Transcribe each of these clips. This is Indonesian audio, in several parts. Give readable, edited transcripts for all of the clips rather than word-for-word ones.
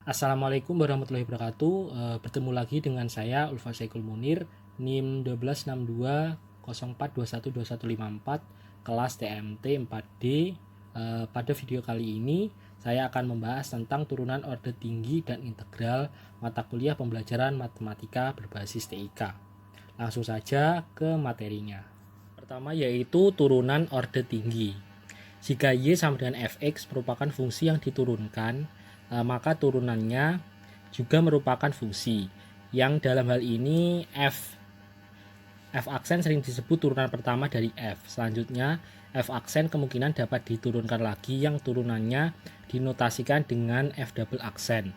Assalamualaikum warahmatullahi wabarakatuh. Bertemu lagi dengan saya Ulfa Saikul Munir, NIM 126204212154, kelas TMT 4D. Pada video kali ini saya akan membahas tentang turunan orde tinggi dan integral mata kuliah pembelajaran matematika berbasis TIK. Langsung saja ke materinya. Pertama yaitu turunan orde tinggi. Jika Y sama dengan fx merupakan fungsi yang diturunkan, maka turunannya juga merupakan fungsi yang dalam hal ini f aksen sering disebut turunan pertama dari f. Selanjutnya f aksen kemungkinan dapat diturunkan lagi yang turunannya dinotasikan dengan f double aksen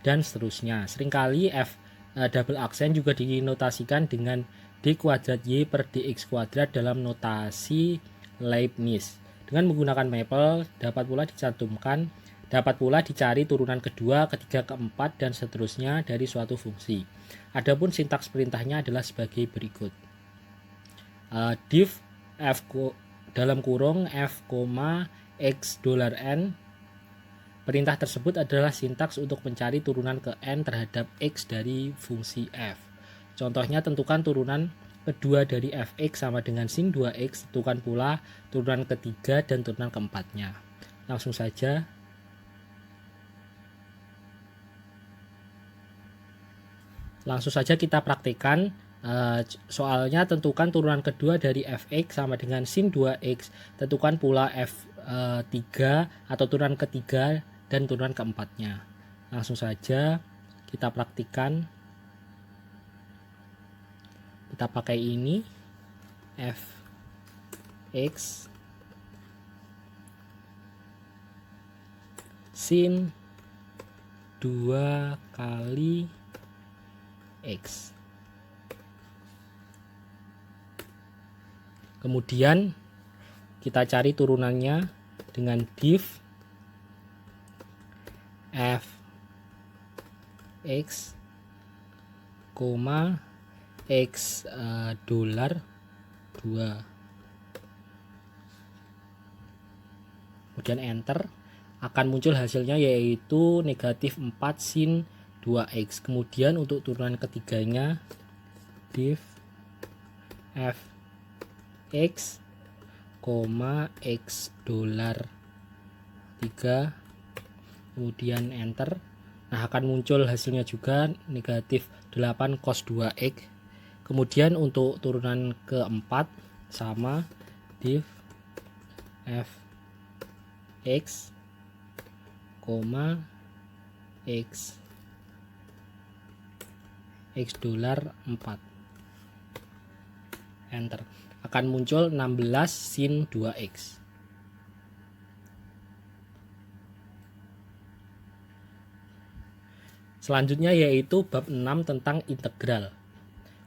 dan seterusnya. Seringkali f double aksen juga dinotasikan dengan d kuadrat y per dx kuadrat dalam notasi Leibniz. Dengan menggunakan Maple dapat pula dicari turunan kedua, ketiga, keempat, dan seterusnya dari suatu fungsi. Adapun sintaks perintahnya adalah sebagai berikut. Div f dalam kurung f, x $n. Perintah tersebut adalah sintaks untuk mencari turunan ke n terhadap x dari fungsi f. Contohnya, tentukan turunan kedua dari fx sama dengan sin 2x, tentukan pula turunan ketiga dan turunan keempatnya. Langsung saja. Kita praktekkan. Soalnya tentukan turunan kedua dari fx sama dengan sin 2x, tentukan pula f3 atau turunan ketiga dan turunan keempatnya. Langsung saja kita praktikkan. Kita pakai ini fx sin 2 kali x. Kemudian kita cari turunannya dengan div f x, x $2. Kemudian enter, akan muncul hasilnya yaitu negatif 4 sin 2x. Kemudian untuk turunan ketiganya div f x, x $3, kemudian enter. Nah, akan muncul hasilnya juga negatif 8 cos 2x. Kemudian untuk turunan keempat sama div f x, x $4. Enter. Akan muncul 16 sin 2x. Selanjutnya yaitu bab 6 tentang integral.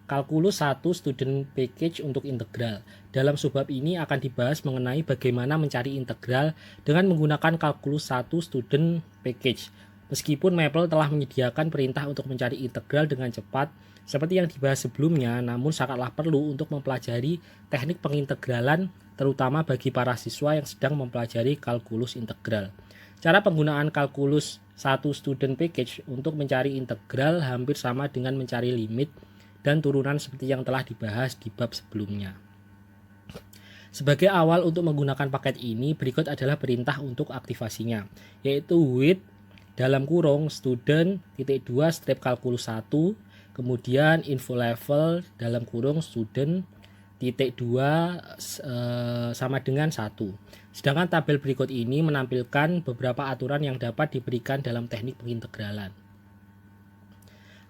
Kalkulus 1 student package untuk integral. Dalam subbab ini akan dibahas mengenai bagaimana mencari integral dengan menggunakan kalkulus 1 student package. Meskipun Maple telah menyediakan perintah untuk mencari integral dengan cepat seperti yang dibahas sebelumnya, namun sangatlah perlu untuk mempelajari teknik pengintegralan terutama bagi para siswa yang sedang mempelajari kalkulus integral. Cara penggunaan kalkulus 1 student package untuk mencari integral hampir sama dengan mencari limit dan turunan seperti yang telah dibahas di bab sebelumnya. Sebagai awal untuk menggunakan paket ini, berikut adalah perintah untuk aktivasinya, yaitu with dalam kurung student.2 strip kalkulus 1, kemudian info level dalam kurung student.2 sama dengan 1. Sedangkan tabel berikut ini menampilkan beberapa aturan yang dapat diberikan dalam teknik pengintegralan.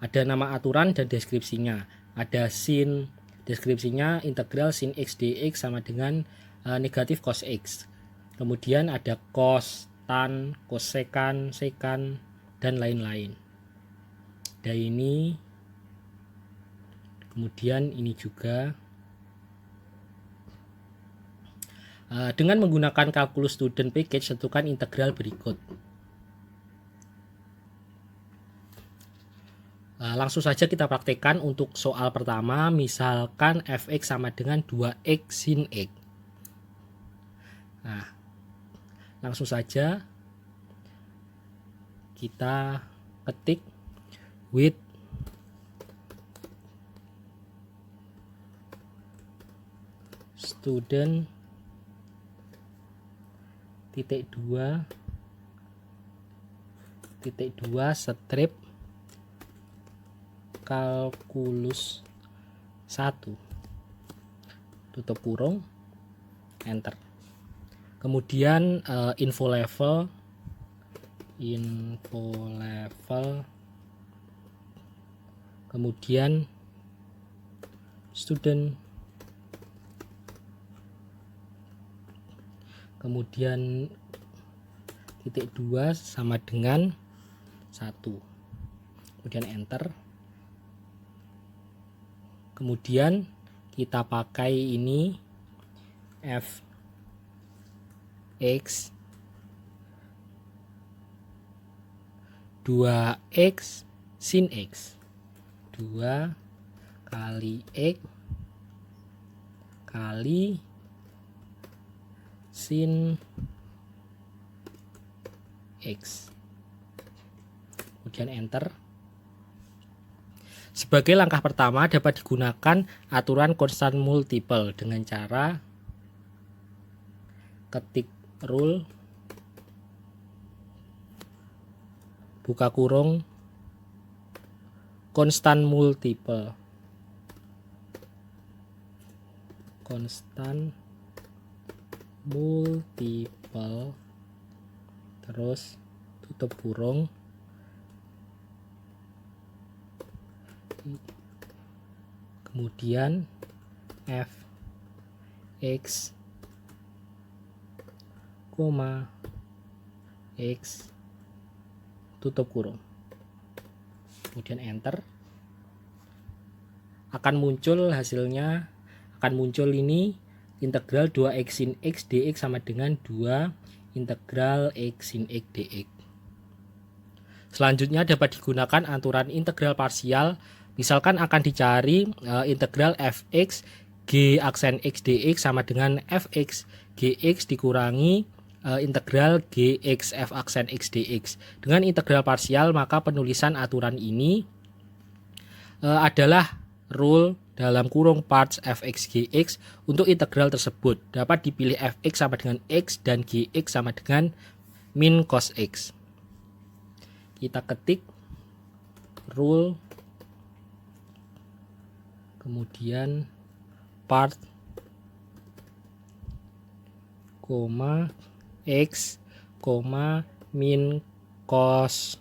Ada nama aturan dan deskripsinya. Ada sin, deskripsinya integral sin x dx sama dengan negatif cos x. Kemudian ada cos, tan, kosekan, sekan, dan lain-lain. Ada ini. Kemudian ini juga. Dengan menggunakan kalkulus student package, tentukan integral berikut. Langsung saja kita praktekkan untuk soal pertama, misalkan fx sama dengan 2x sin x. Nah, langsung saja kita ketik with student titik dua strip kalkulus 1 tutup kurung, enter. Kemudian info level kemudian student, kemudian titik 2 sama dengan 1, kemudian enter. Kemudian kita pakai ini fx 2x sin x, 2 kali x kali sin x, kemudian enter. Sebagai langkah pertama dapat digunakan aturan konstan multiple dengan cara ketik rule buka kurung konstan multiple terus tutup kurung, kemudian fx, x tutup kurung, kemudian enter. Akan muncul hasilnya, akan muncul ini integral 2x sin x dx sama dengan 2 integral x sin x dx. Selanjutnya dapat digunakan aturan integral parsial. Misalkan akan dicari integral fx g aksen x dx sama dengan fx gx dikurangi integral gx f aksen x dx. Dengan integral parsial maka penulisan aturan ini adalah rule dalam kurung parts fx gx untuk integral tersebut. Dapat dipilih fx sama dengan x dan gx sama dengan min cos x. Kita ketik rule, kemudian part, x, min cos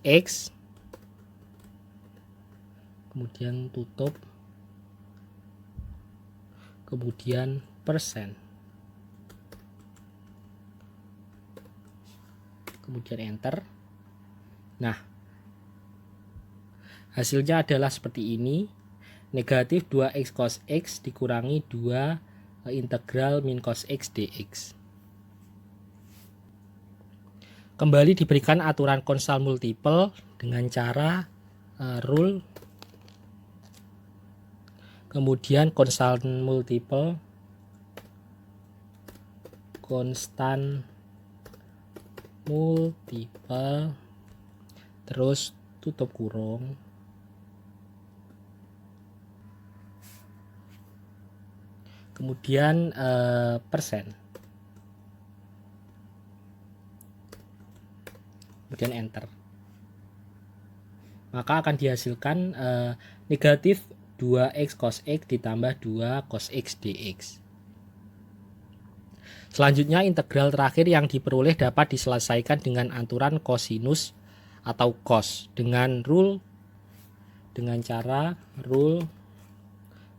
x, kemudian tutup, kemudian persen, kemudian enter. Nah, hasilnya adalah seperti ini. Negatif 2x cos x dikurangi 2 integral min cos x dx. Kembali diberikan aturan konstan multiple dengan cara rule, kemudian konstan multiple, terus tutup kurung, kemudian persen, kemudian enter. Maka akan dihasilkan negatif 2x cos x ditambah 2 cos x dx. Selanjutnya integral terakhir yang diperoleh dapat diselesaikan dengan aturan kosinus atau cos dengan rule, dengan cara rule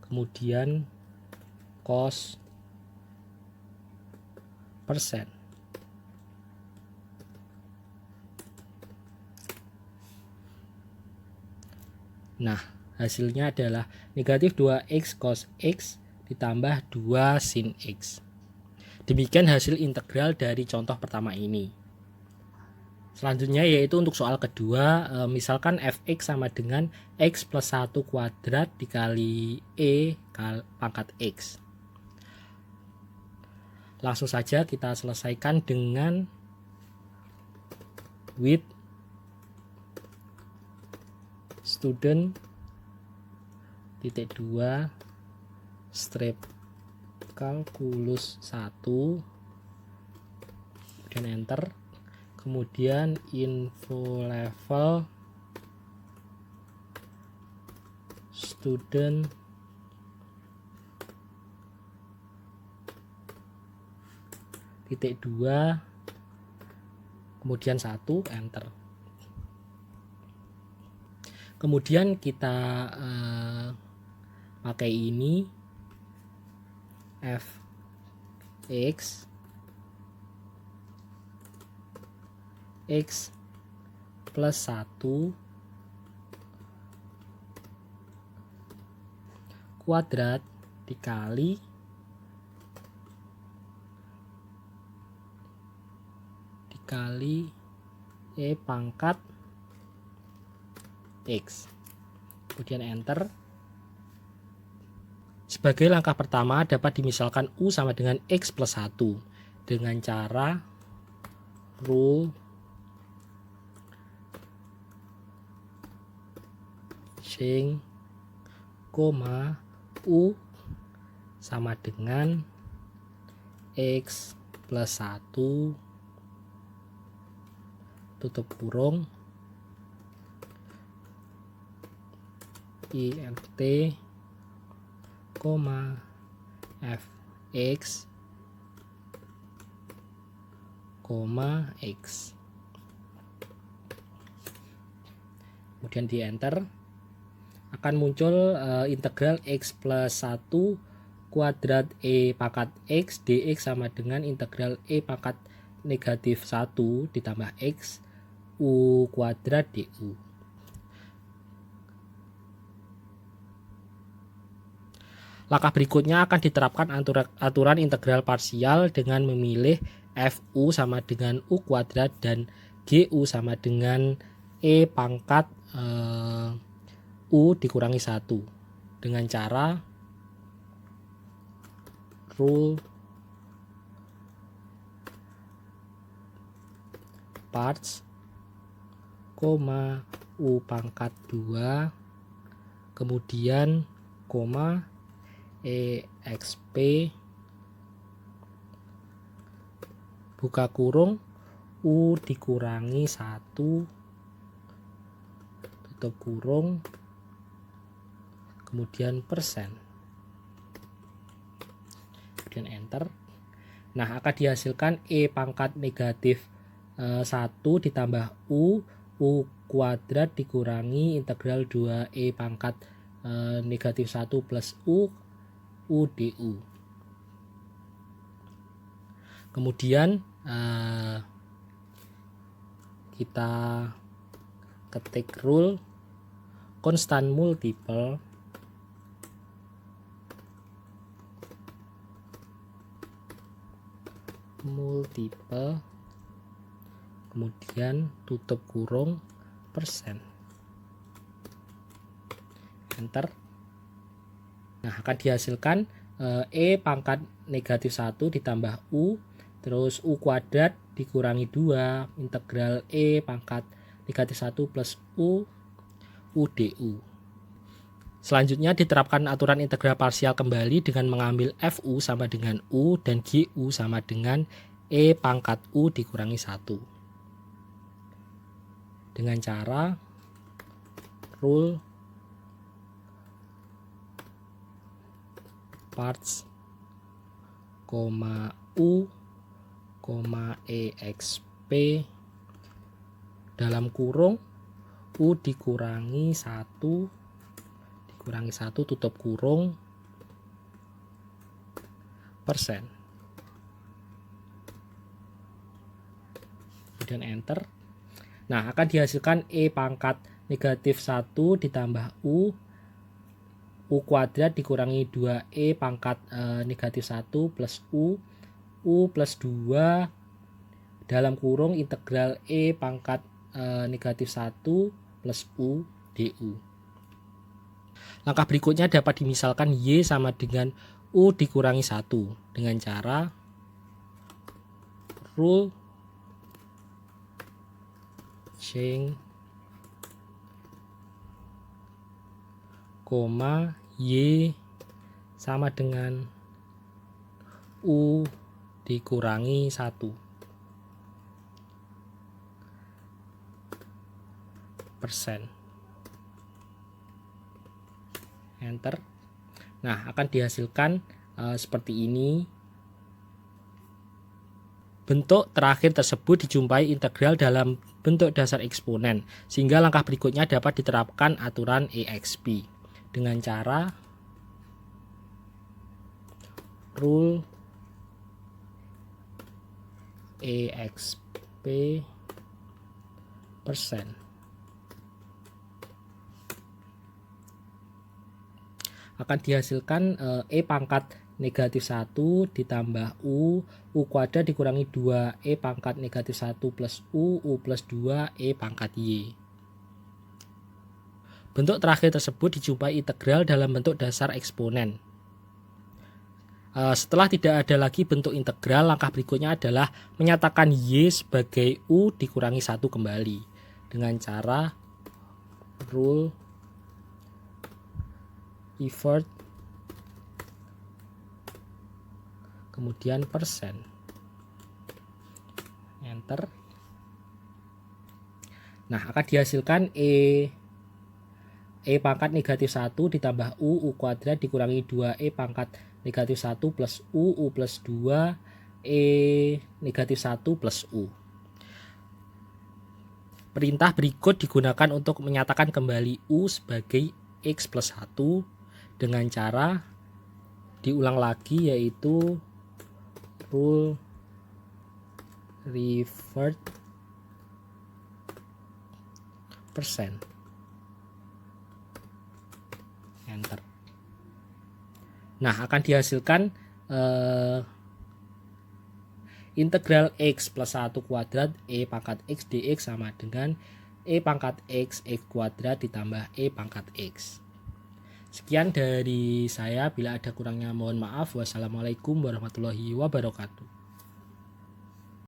kemudian cos persen. Nah, hasilnya adalah negatif 2x cos x ditambah 2 sin x. Demikian hasil integral dari contoh pertama ini. Selanjutnya yaitu untuk soal kedua, misalkan fx sama dengan x plus 1 kuadrat dikali e pangkat x. Langsung saja kita selesaikan dengan with student titik 2 strip kalkulus 1, kemudian enter, kemudian info level student titik 2 kemudian 1, enter. Kemudian kita pakai ini fx x plus 1 kuadrat dikali e pangkat x, kemudian enter. Sebagai langkah pertama dapat dimisalkan U sama dengan X plus 1 dengan cara rule change, U sama dengan X plus 1 tutup kurung INT, fx, x. Kemudian di enter, akan muncul integral x plus 1 kuadrat e pangkat x dx sama dengan integral e pangkat negatif 1 ditambah x u kuadrat du. Langkah berikutnya akan diterapkan aturan integral parsial dengan memilih fu sama dengan u kuadrat dan gu sama dengan e pangkat u dikurangi 1 dengan cara rule parts, u pangkat 2, kemudian exp buka kurung u dikurangi 1 tutup kurung, kemudian persen, kemudian enter. Nah, akan dihasilkan e pangkat negatif 1 ditambah u kuadrat dikurangi integral 2e pangkat negatif 1 plus u du. Kemudian kita ketik rule konstan multiple kemudian tutup kurung persen, enter. Nah, akan dihasilkan e pangkat negatif 1 ditambah u, terus u kuadrat dikurangi 2 integral e pangkat negatif 1 plus u du. Selanjutnya diterapkan aturan integral parsial kembali dengan mengambil fu sama dengan u dan gu sama dengan e pangkat u dikurangi 1 dengan cara rule parts, u, exp dalam kurung u dikurangi 1 tutup kurung persen, kemudian enter. Nah, akan dihasilkan e pangkat negatif 1 ditambah u kuadrat dikurangi 2e pangkat negatif 1 plus u plus 2 dalam kurung integral e pangkat negatif 1 plus u du. Langkah berikutnya dapat dimisalkan y sama dengan u dikurangi 1 dengan cara rule Ceng, koma Y sama dengan U dikurangi 1 persen. Enter. Nah, akan dihasilkan seperti ini. Bentuk terakhir tersebut dijumpai integral dalam bentuk dasar eksponen, sehingga langkah berikutnya dapat diterapkan aturan EXP dengan cara rule EXP persen. Akan dihasilkan E pangkat negatif 1 ditambah U kuadrat dikurangi 2 E pangkat negatif 1 plus U plus 2 E pangkat Y. Bentuk terakhir tersebut dijumpai integral dalam bentuk dasar eksponen. Setelah tidak ada lagi bentuk integral, langkah berikutnya adalah menyatakan Y sebagai U dikurangi 1 kembali dengan cara rule invert kemudian persen. Enter. Nah, akan dihasilkan E pangkat negatif 1 ditambah U kuadrat dikurangi 2 E pangkat negatif 1 plus U plus 2 E negatif 1 plus U. Perintah berikut digunakan untuk menyatakan kembali U sebagai X plus 1 dengan cara diulang lagi, yaitu rule revert persen. Enter. Nah, akan dihasilkan integral X plus 1 kuadrat E pangkat X dx sama dengan E pangkat X kuadrat ditambah E pangkat X. Sekian dari saya, bila ada kurangnya mohon maaf. Wassalamualaikum warahmatullahi wabarakatuh.